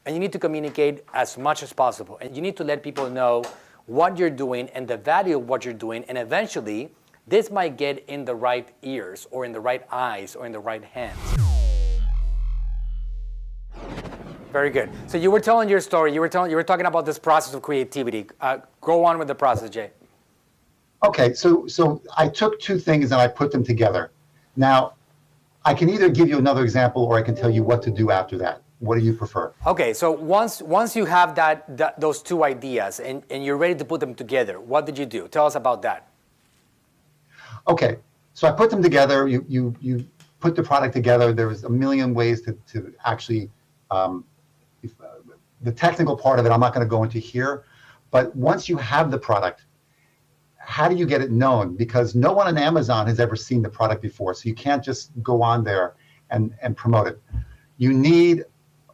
and you need to communicate as much as possible. And you need to let people know what you're doing and the value of what you're doing. And eventually, this might get in the right ears or in the right eyes or in the right hands. Very good. So you were telling your story. You were talking about this process of creativity. Go on with the process, Jay. Okay, so I took two things and I put them together. Now, I can either give you another example or I can tell you what to do after that. What do you prefer? Okay, so once you have those two ideas and you're ready to put them together, what did you do? Tell us about that. Okay, so I put them together. You put the product together. There was a million ways to actually, the technical part of it, I'm not going to go into here. But once you have the product, how do you get it known? Because no one on Amazon has ever seen the product before. So you can't just go on there and promote it. You need,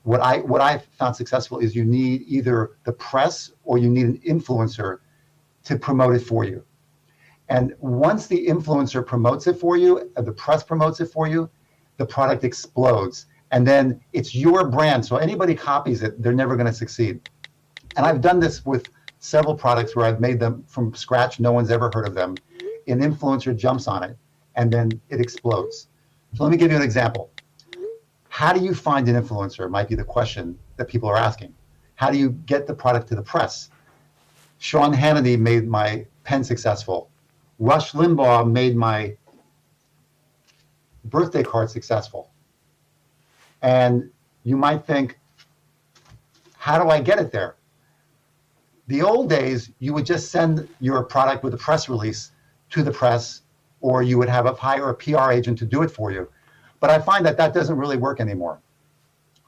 what I found successful is you need either the press or you need an influencer to promote it for you. And once the influencer promotes it for you, the press promotes it for you, the product explodes. And then it's your brand. So anybody copies it, they're never going to succeed. And I've done this with several products where I've made them from scratch. No one's ever heard of them. An influencer jumps on it and then it explodes. So let me give you an example. How do you find an influencer? Might be the question that people are asking. How do you get the product to the press? Sean Hannity made my pen successful. Rush Limbaugh made my birthday card successful. And you might think, how do I get it there? The old days, you would just send your product with a press release to the press, or you would hire a PR agent to do it for you. But I find that doesn't really work anymore.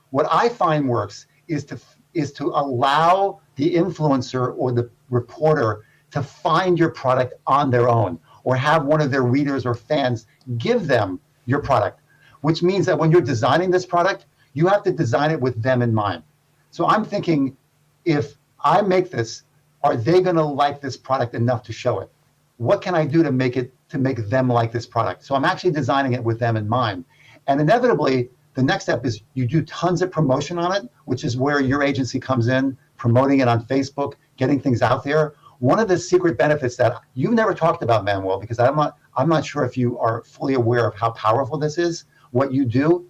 What I find works is to allow the influencer or the reporter to find your product on their own, or have one of their readers or fans give them your product, which means that when you're designing this product, you have to design it with them in mind. So I'm thinking, if I make this, are they going to like this product enough to show it? What can I do to make them like this product? So I'm actually designing it with them in mind. And inevitably, the next step is you do tons of promotion on it, which is where your agency comes in, promoting it on Facebook, getting things out there. One of the secret benefits that you've never talked about, Manuel, because I'm not sure if you are fully aware of how powerful this is, what you do.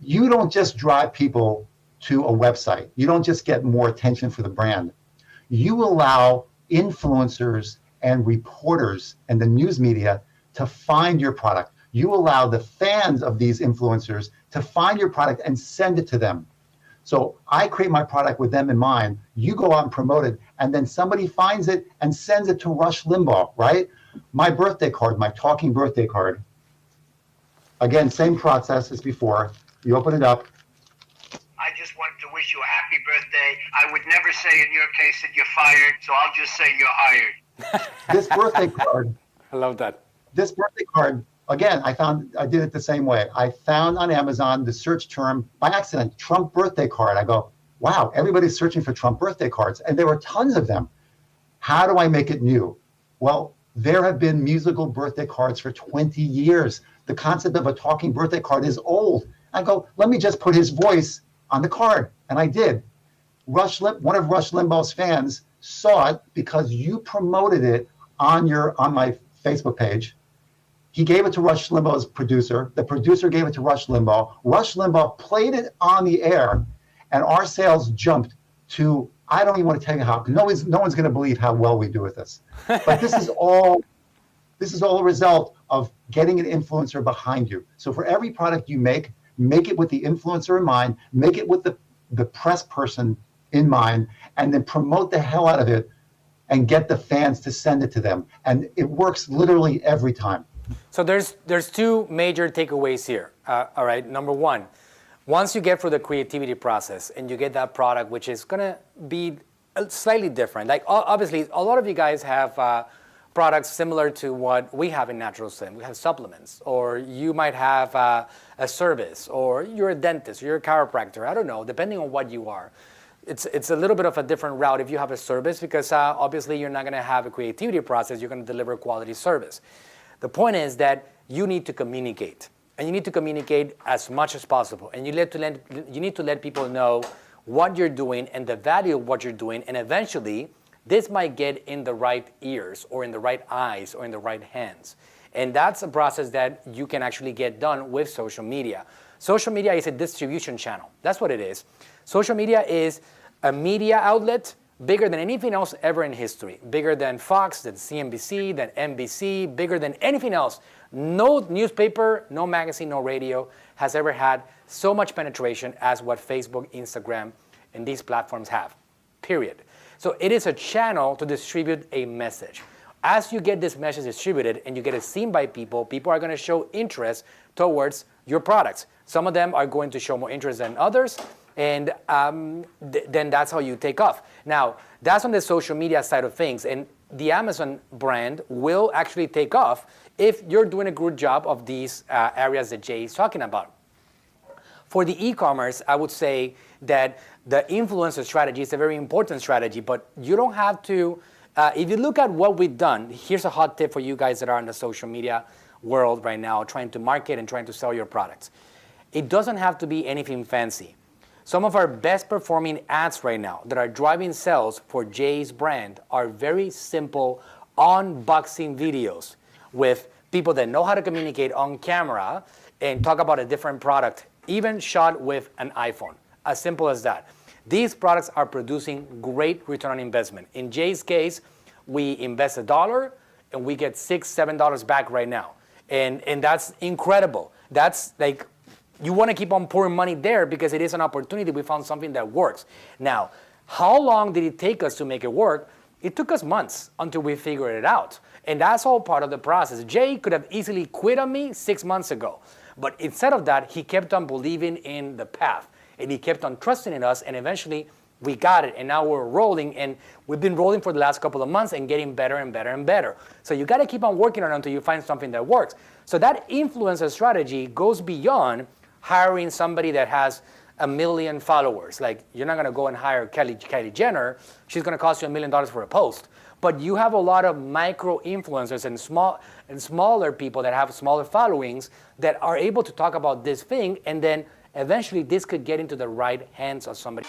You don't just drive people to a website. You don't just get more attention for the brand. You allow influencers and reporters and the news media to find your product. You allow the fans of these influencers to find your product and send it to them. So I create my product with them in mind. You go out and promote it, and then somebody finds it and sends it to Rush Limbaugh, right? My birthday card, my talking birthday card. Again, same process as before. You open it up. I just wanted to wish you a happy birthday. I would never say in your case that you're fired, so I'll just say you're hired. This birthday card. I love that. This birthday card, again, I did it the same way. I found on Amazon the search term by accident, Trump birthday card. I go, wow, everybody's searching for Trump birthday cards. And there were tons of them. How do I make it new? Well, there have been musical birthday cards for 20 years. The concept of a talking birthday card is old. I go, let me just put his voice on the card. And I did. One of Rush Limbaugh's fans saw it because you promoted it on my Facebook page. He gave it to Rush Limbaugh's producer. The producer gave it to Rush Limbaugh. Rush Limbaugh played it on the air, and our sales jumped to, I don't even want to tell you how, because no one's going to believe how well we do with this. But this is all a result of getting an influencer behind you. So for every product you make it with the influencer in mind, make it with the press person in mind, and then promote the hell out of it and get the fans to send it to them. And it works literally every time. So there's two major takeaways here. All right, number one, once you get through the creativity process and you get that product, which is gonna be slightly different. Like obviously, a lot of you guys have products similar to what we have in Natural Slim. We have supplements, or you might have a service, or you're a dentist, or you're a chiropractor. I don't know, depending on what you are. It's a little bit of a different route if you have a service, because obviously you're not gonna have a creativity process. You're gonna deliver quality service. The point is that you need to communicate, and you need to communicate as much as possible. And you need to let people know what you're doing and the value of what you're doing, and eventually this might get in the right ears or in the right eyes or in the right hands. And that's a process that you can actually get done with social media. Social media is a distribution channel. That's what it is. Social media is a media outlet bigger than anything else ever in history. Bigger than Fox, than CNBC, than NBC, bigger than anything else. No newspaper, no magazine, no radio has ever had so much penetration as what Facebook, Instagram, and these platforms have, period. So it is a channel to distribute a message. As you get this message distributed and you get it seen by people, people are going to show interest towards your products. Some of them are going to show more interest than others, and then that's how you take off. Now, that's on the social media side of things, and the Amazon brand will actually take off if you're doing a good job of these areas that Jay is talking about. For the e-commerce, I would say that the influencer strategy is a very important strategy, but you don't have to, if you look at what we've done, here's a hot tip for you guys that are in the social media world right now, trying to market and trying to sell your products. It doesn't have to be anything fancy. Some of our best performing ads right now that are driving sales for Jay's brand are very simple unboxing videos with people that know how to communicate on camera and talk about a different product, even shot with an iPhone. As simple as that. These products are producing great return on investment. In Jay's case, we invest $1 and we get $6, $7 back right now. And that's incredible. That's like, you want to keep on pouring money there because it is an opportunity. We found something that works. Now, how long did it take us to make it work? It took us months until we figured it out. And that's all part of the process. Jay could have easily quit on me 6 months ago. But instead of that, he kept on believing in the path. And he kept on trusting in us, and eventually we got it. And now we're rolling, and we've been rolling for the last couple of months and getting better and better and better. So you got to keep on working on it until you find something that works. So that influencer strategy goes beyond hiring somebody that has 1 million followers. Like, you're not going to go and hire Kylie Jenner. She's going to cost you $1 million for a post. But you have a lot of micro influencers and smaller people that have smaller followings that are able to talk about this thing, and then eventually this could get into the right hands of somebody.